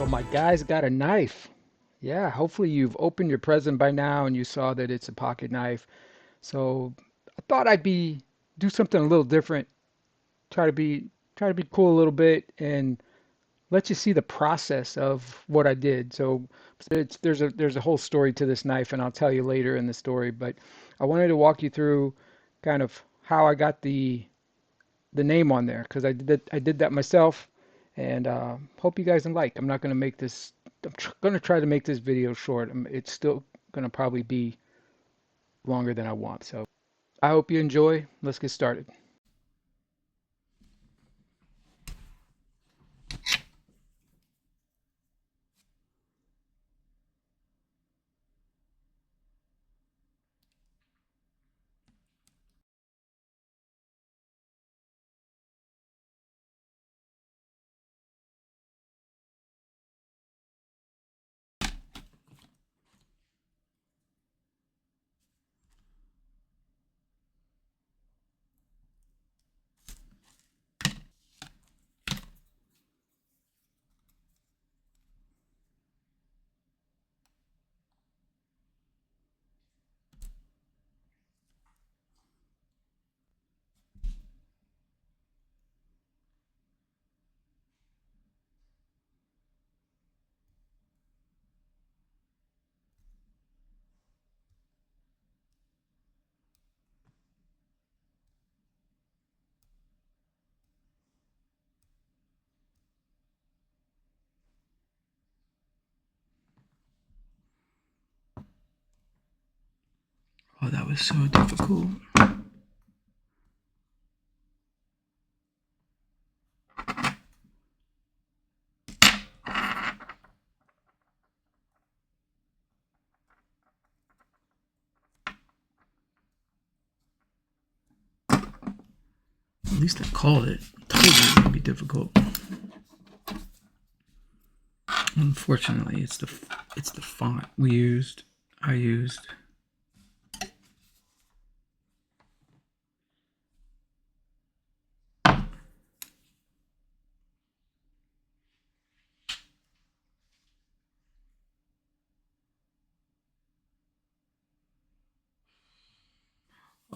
my guy's got a knife. Yeah, hopefully you've opened your present by now and you saw that it's a pocket knife. So I thought I'd be do something a little different. Try to be try to be cool a little bit and let you see the process of what I did. So there's a whole story to this knife, and I'll tell you later in the story. But I wanted to walk you through kind of how I got the name on there because I did that myself, and hope you guys like. I'm not gonna make this. Gonna try to make this video short. It's still gonna probably be longer than I want. So I hope you enjoy. Let's get started. Oh, that was so difficult. At least I called it. I told you it was gonna be difficult. Unfortunately, it's the font we used. I used.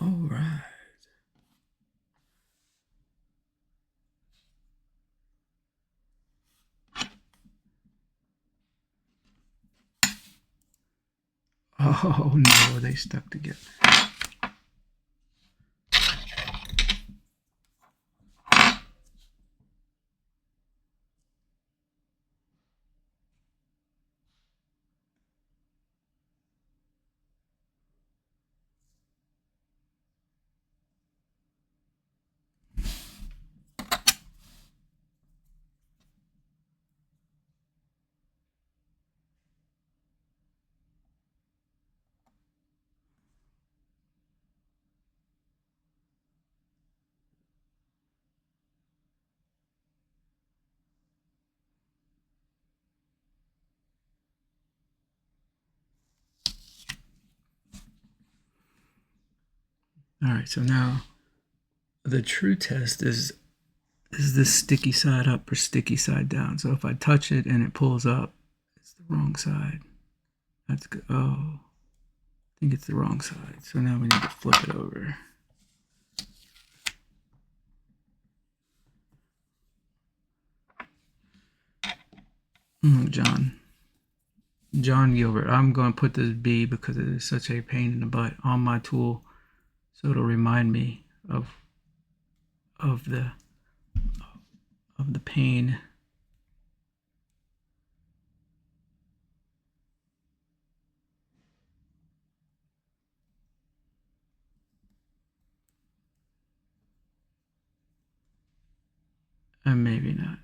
All right. Oh no, they stuck together. All right, so now the true test is this sticky side up or sticky side down. So if I touch it and it pulls up, it's the wrong side. That's good. Oh, I think it's the wrong side. So now we need to flip it over. John. John Gilbert. I'm going to put this B because it is such a pain in the butt on my tool. So it'll remind me of the pain. And maybe not.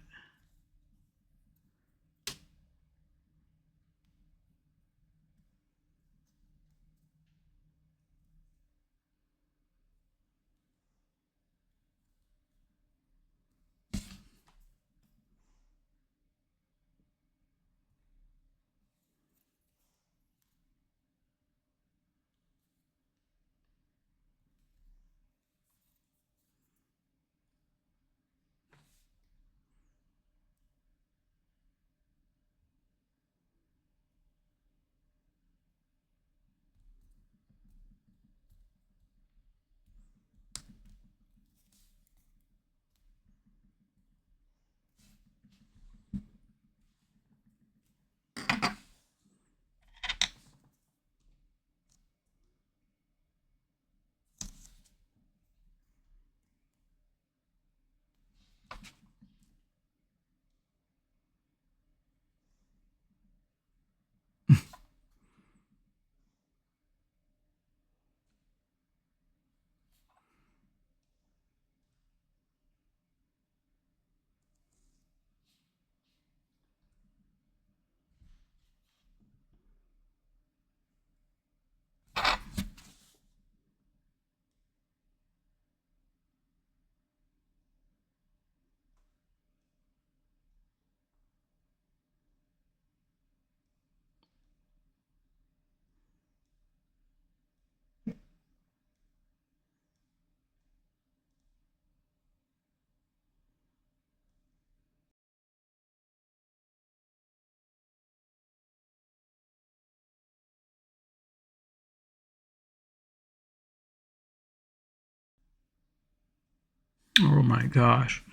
Oh my gosh.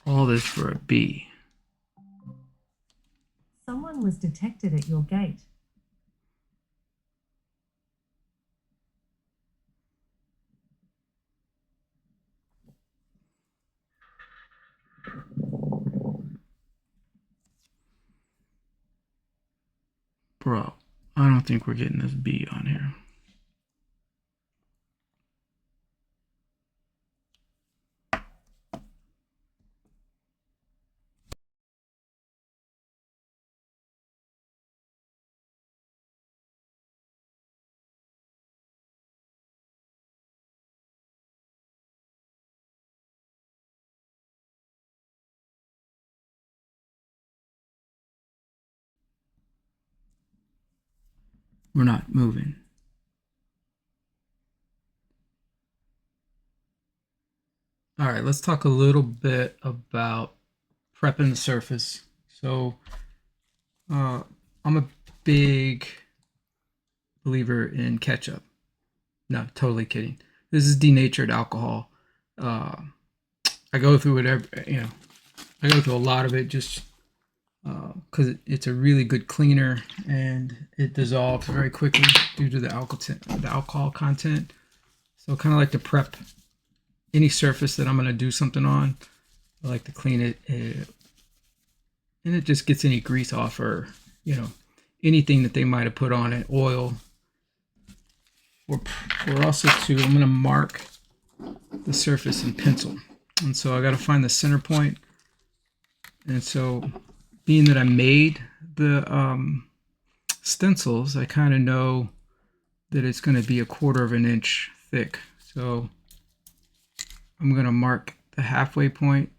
All this for a B. Someone was detected at your gate. Bro, I don't think we're getting this B on here. We're not moving. All right, let's talk a little bit about prepping the surface. So, uh, I'm a big believer in ketchup. No, totally kidding. This is denatured alcohol. Uh, I go through it I go through a lot of it just because it's a really good cleaner and it dissolves very quickly due to the alcohol content. So, kind of like to prep any surface that I'm going to do something on. I like to clean it, and it just gets any grease off or anything that they might have put on it, oil. Or also too, I'm going to mark the surface in pencil, and so I got to find the center point. And so, being that I made the stencils, I kind of know that it's going to be 1/4 of an inch thick. So I'm going to mark the halfway point.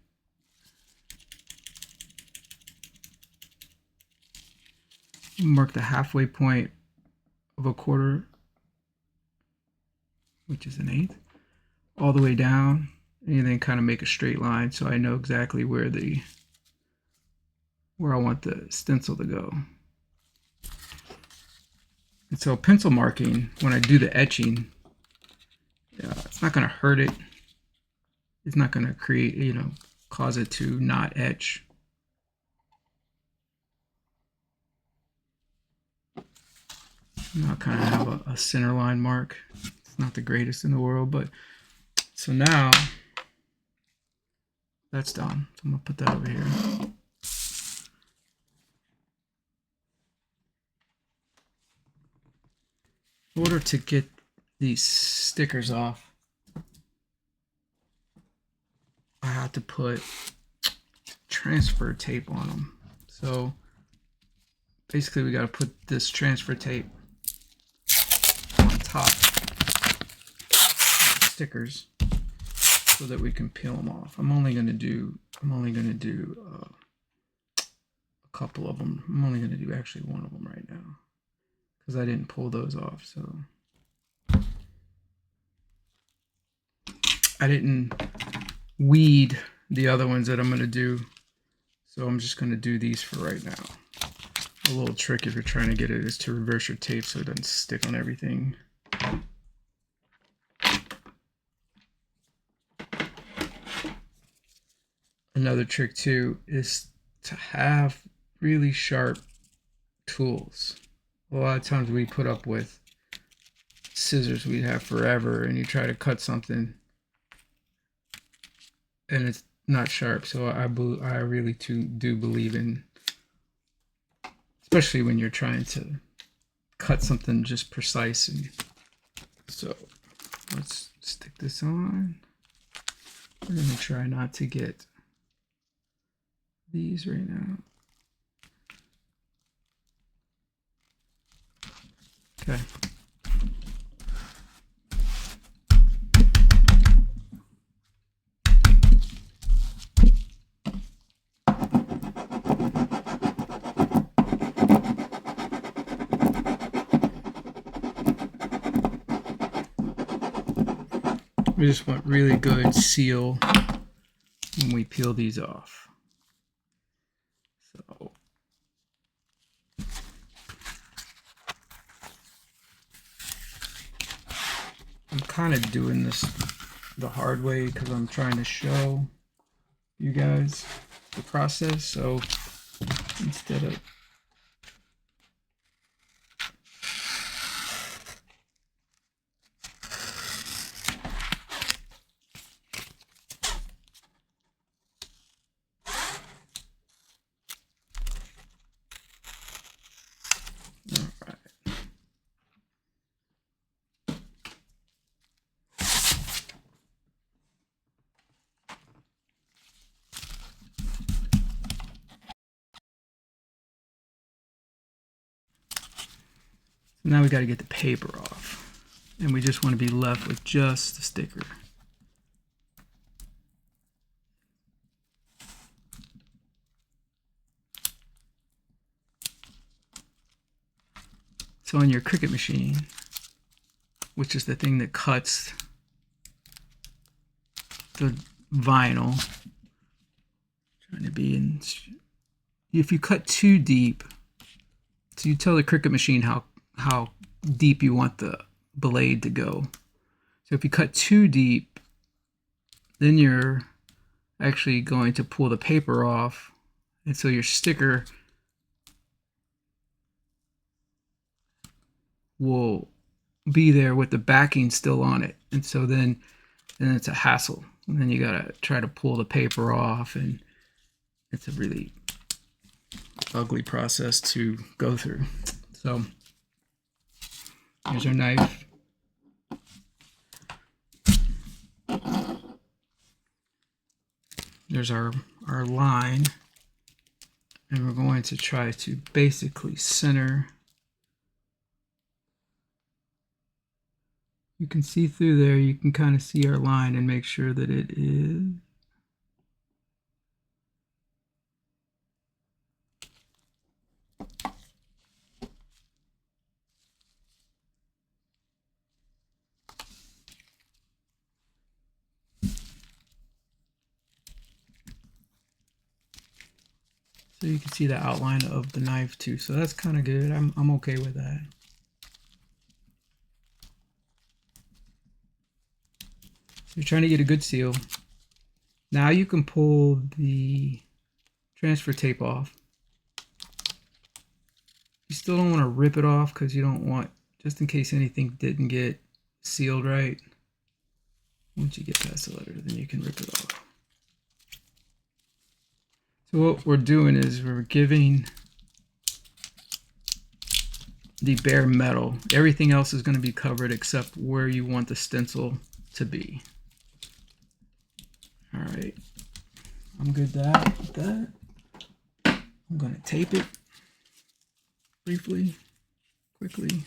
Mark the halfway point of 1/4, which is 1/8, all the way down, and then kind of make a straight line so I know exactly where I want the stencil to go. And so pencil marking, when I do the etching, it's not going to hurt it. It's not going to create, cause it to not etch. I'll kind of have a center line mark. It's not the greatest in the world, but so now that's done. So I'm going to put that over here. In order to get these stickers off, I have to put transfer tape on them. So basically we got to put this transfer tape on top of the stickers so that we can peel them off. I'm only going to do a couple of them. I'm only going to do actually one of them right now because I didn't pull those off. So I didn't weed the other ones that I'm going to do. So I'm just going to do these for right now. A little trick if you're trying to get it is to reverse your tape so it doesn't stick on everything. Another trick too is to have really sharp tools. A lot of times we put up with scissors we'd have forever and you try to cut something and it's not sharp. So I really do believe in, especially when you're trying to cut something just precise. And so let's stick this on. We're going to try not to get these right now. Okay. We just want really good seal when we peel these off. So I'm kind of doing this the hard way because I'm trying to show you guys the process. So instead of now we got to get the paper off, and we just want to be left with just the sticker. So on your Cricut machine, which is the thing that cuts the vinyl, trying to be in, if you cut too deep, so you tell the Cricut machine how deep you want the blade to go. So if you cut too deep, then you're actually going to pull the paper off, and so your sticker will be there with the backing still on it, and so then it's a hassle, and then you gotta try to pull the paper off, and it's a really ugly process to go through. So here's our knife. There's our line, and we're going to try to basically center. You can see through there, you can kind of see our line and make sure that it is. So you can see the outline of the knife too. So that's kind of good. I'm okay with that. So you're trying to get a good seal. Now you can pull the transfer tape off. You still don't want to rip it off because you don't want, just in case anything didn't get sealed right. Once you get past the letter, then you can rip it off. So what we're doing is we're giving the bare metal. Everything else is going to be covered except where you want the stencil to be. All right, I'm good with that. I'm going to tape it briefly, quickly.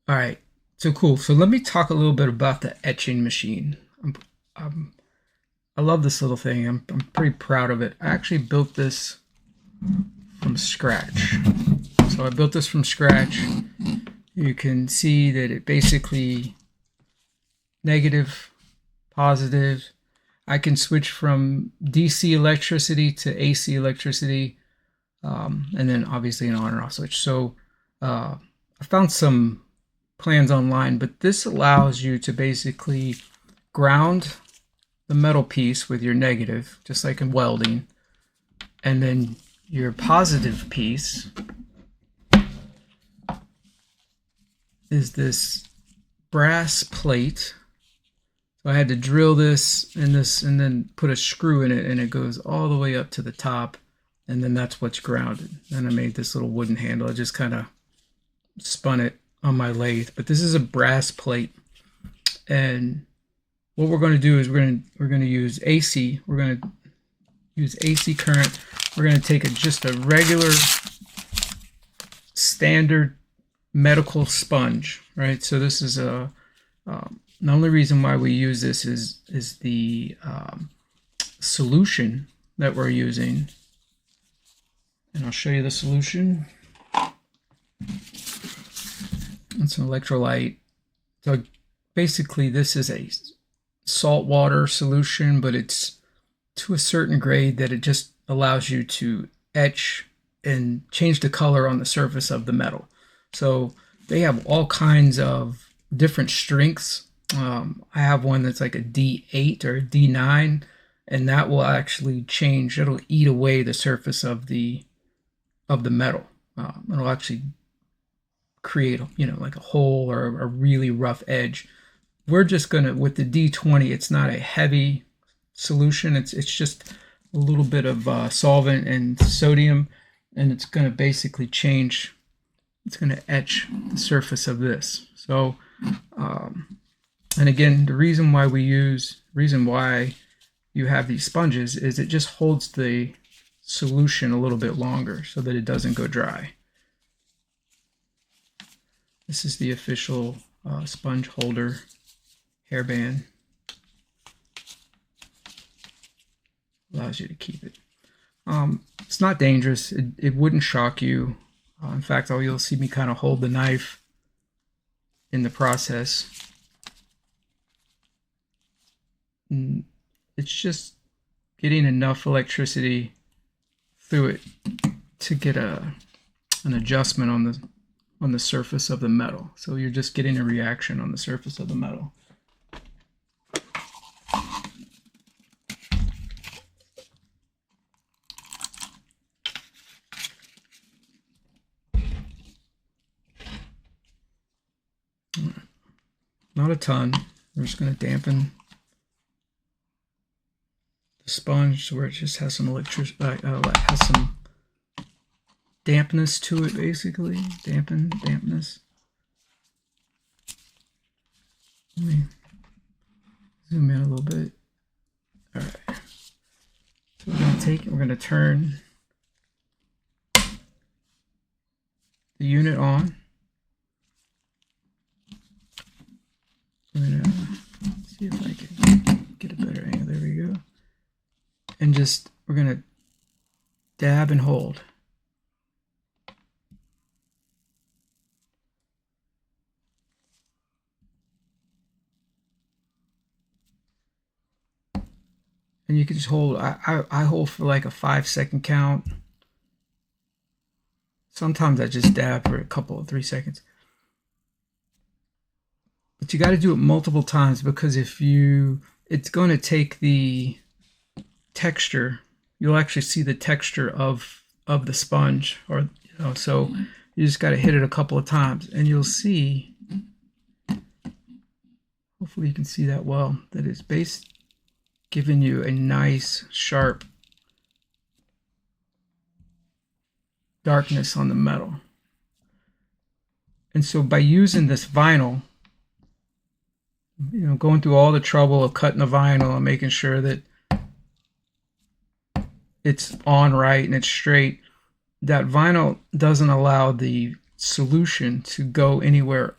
All right, so cool. So let me talk a little bit about the etching machine. I'm, I love this little thing. I'm pretty proud of it. I actually built this from scratch. So I built this from scratch. You can see that it basically negative, positive. I can switch from DC electricity to AC electricity, and then obviously an on and off switch. So I found some plans online, but this allows you to basically ground the metal piece with your negative, just like in welding, and then your positive piece is this brass plate. So I had to drill this and then put a screw in it, and it goes all the way up to the top, and then that's what's grounded. Then I made this little wooden handle. I just kind of spun it on my lathe, but this is a brass plate, and what we're going to do is we're going to use AC. We're going to use AC current. We're going to take just a regular standard medical sponge, right? So this is the only reason why we use this is the solution that we're using, and I'll show you the solution. It's an electrolyte. So basically, this is a salt water solution, but it's to a certain grade that it just allows you to etch and change the color on the surface of the metal. So they have all kinds of different strengths. I have one that's like a D8 or a D9, and that will actually change. It'll eat away the surface of the metal. It'll actually create, like a hole or a really rough edge. We're just gonna, with the D20, it's not a heavy solution. It's just a little bit of solvent and sodium, and it's gonna basically change. It's gonna etch the surface of this. So, and again, the reason why you have these sponges is it just holds the solution a little bit longer so that it doesn't go dry. This is the official sponge holder hairband. Allows you to keep it. It's not dangerous. It wouldn't shock you. In fact, you'll see me kind of hold the knife in the process. And it's just getting enough electricity through it to get an adjustment on the surface of the metal. So you're just getting a reaction on the surface of the metal. Not a ton. We're just going to dampen the sponge where it just has some has some dampness to it, basically. Dampness. Let me zoom in a little bit. All right. So we're going to turn the unit on. I'm going to see if I can get a better angle. There we go. And we're going to dab and hold. And you can just hold. I hold for like a 5-second count. Sometimes I just dab for a couple of 3 seconds. But you got to do it multiple times, because it's going to take the texture. You'll actually see the texture of the sponge, or so you just got to hit it a couple of times, and you'll see. Hopefully, you can see that well. That it's giving you a nice sharp darkness on the metal. And so by using this vinyl, going through all the trouble of cutting the vinyl and making sure that it's on right and it's straight, that vinyl doesn't allow the solution to go anywhere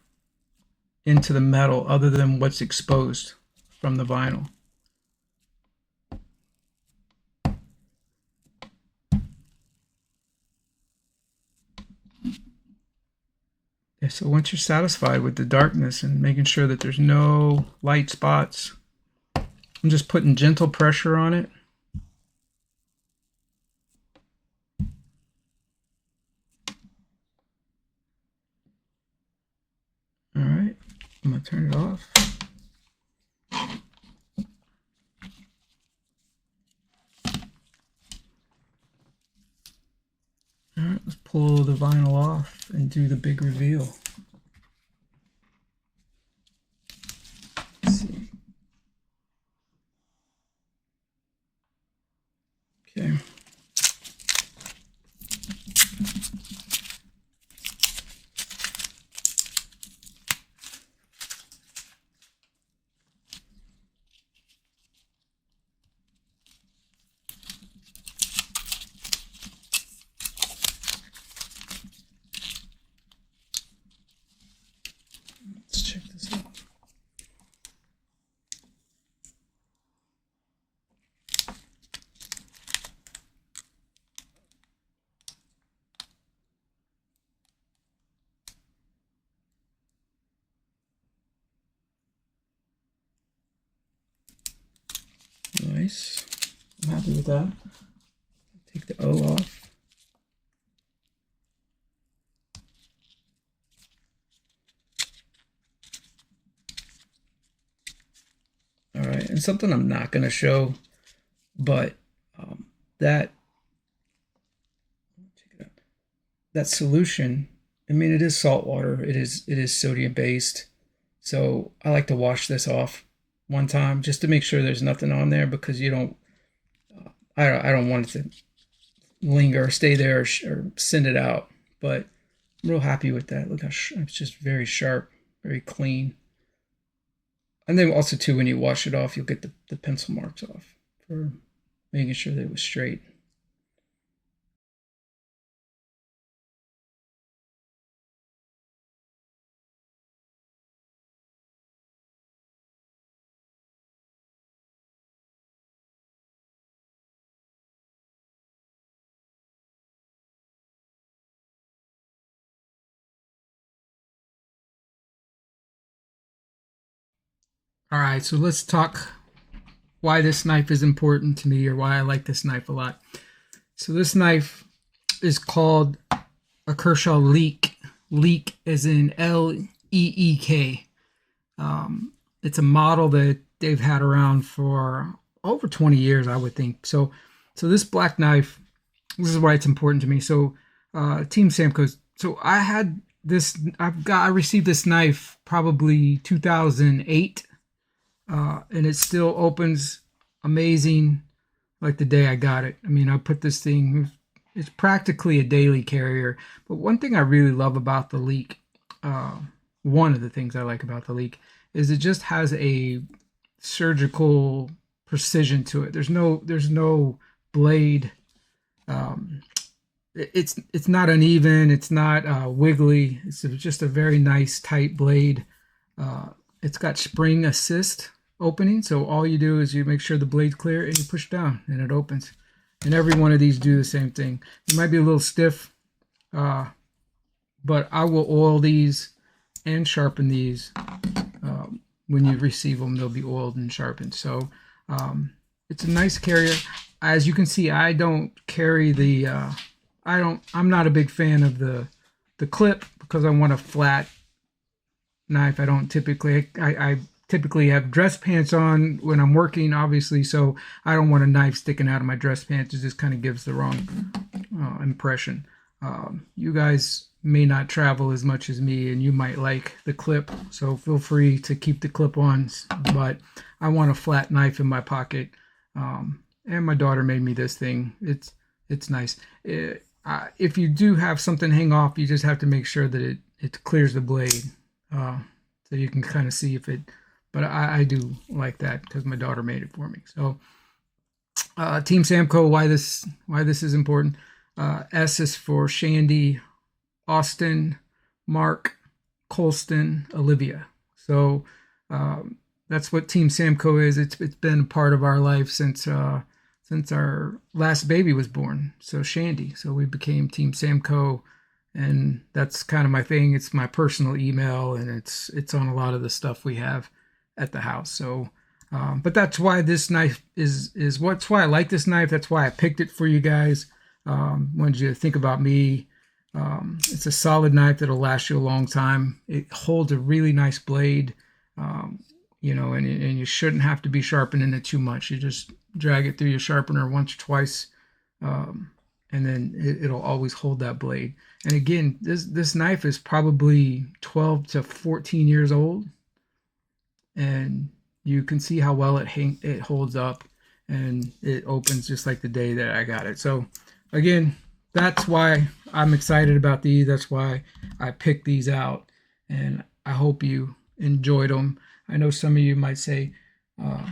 into the metal other than what's exposed from the vinyl. So once you're satisfied with the darkness and making sure that there's no light spots, I'm just putting gentle pressure on it. All right, I'm gonna turn it off. All right, let's pull the vinyl off and do the big reveal. Let's see. Okay. Let's check this out. Nice. I'm happy with that. Take the O off. All right, and something I'm not going to show, but that that solution, I mean, it is salt water. It is sodium based. So I like to wash this off one time just to make sure there's nothing on there because you don't. I don't want it to linger, or stay there, or send it out. But I'm real happy with that. Look how it's just very sharp, very clean. And then also too, when you wash it off, you'll get the pencil marks off for making sure that it was straight. All right, so let's talk why this knife is important to me, or why I like this knife a lot. So this knife is called a Kershaw Leek. Leek as in Leek. It's a model that they've had around for over 20 years, I would think. So this black knife, this is why it's important to me. So Team Samco's. So I had this. I received this knife probably 2008, and it still opens amazing like the day I got it. I mean, I put this thing, it's practically a daily carrier. But one thing I really love about the Leek, uh, one of the things I like about the Leek, is it just has a surgical precision to it. There's no blade. Um, it's not uneven. It's not wiggly. It's just a very nice tight blade. It's got spring assist opening, so all you do is you make sure the blade's clear and you push down and it opens. And every one of these do the same thing. It might be a little stiff, but I will oil these and sharpen these. When you receive them, they'll be oiled and sharpened. So it's a nice carrier. As you can see, I don't carry the. I'm not a big fan of the clip because I want a flat knife. I don't typically. I typically have dress pants on when I'm working, obviously, so I don't want a knife sticking out of my dress pants. It just kind of gives the wrong impression. You guys may not travel as much as me, and you might like the clip, so feel free to keep the clip-ons, but I want a flat knife in my pocket. And my daughter made me this thing. It's nice. If you do have something hang off, you just have to make sure that it clears the blade, so you can kind of see if it. But I do like that because my daughter made it for me. So Team Samco, why this is important. S is for Shandy, Austin, Mark, Colston, Olivia. So that's what Team Samco is. It's been a part of our life since our last baby was born. So Shandy. So we became Team Samco and that's kind of my thing. It's my personal email, and it's on a lot of the stuff we have at the house. So, but that's why this knife is what's why I like this knife. That's why I picked it for you guys. Wanted you to think about me. It's a solid knife that'll last you a long time. It holds a really nice blade, um, and you shouldn't have to be sharpening it too much. You just drag it through your sharpener once or twice, um, and then it'll always hold that blade. And again, this knife is probably 12 to 14 years old, and you can see how well it holds up, and it opens just like the day that I got it. So again, that's why I'm excited about these. That's why I picked these out, and I hope you enjoyed them. I know some of you might say, uh,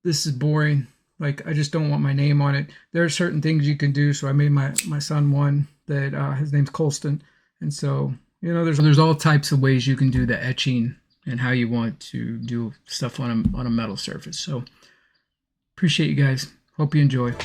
this is boring. Like, I just don't want my name on it. There are certain things you can do. So I made my son one that his name's Colston. And so, there's all types of ways you can do the etching and how you want to do stuff on a metal surface. So appreciate you guys. Hope you enjoy.